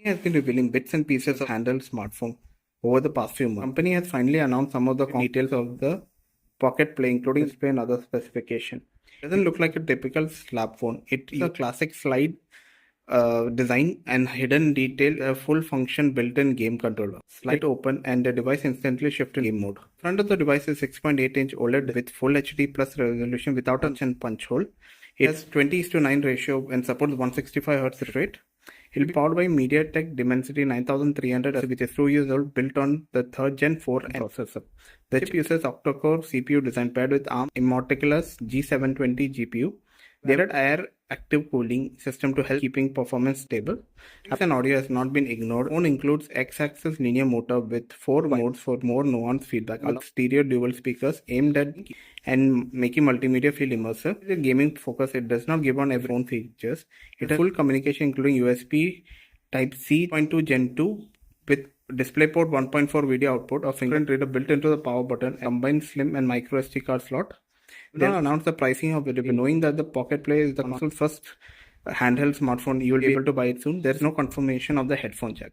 has been revealing bits and pieces of handheld smartphone over the past few months. The company has finally announced some of the details of the Pocket Play, including display and other specifications. It doesn't look like a typical slab phone. It is a classic slide design and hidden detail, a full function built-in game controller. Slide open and the device instantly shifts to game mode. Front of the device is 6.8-inch OLED with full HD plus resolution without a punch hole. It has 20:9 ratio and supports 165 Hz refresh rate. It will be powered by MediaTek Dimensity 9300, which is 2 years old, built on the 3rd Gen 4 processor. The chip uses octa-core CPU design paired with ARM Immortalis-G720 GPU. They had air active cooling system to help keeping performance stable. Graphics and audio has not been ignored. Phone includes X-axis linear motor with 4 modes for more nuanced feedback. Stereo dual speakers aimed at and making multimedia feel immersive. With gaming focus, it does not give on every phone features. It has full communication including USB Type-C 2.2 Gen 2 with DisplayPort 1.4 video output, a fingerprint reader built into the power button, a combined slim and microSD card slot. They will announce the pricing of it. Knowing that the Pocket Play is the console's first handheld smartphone, you will be able to buy it soon. There is no confirmation of the headphone jack.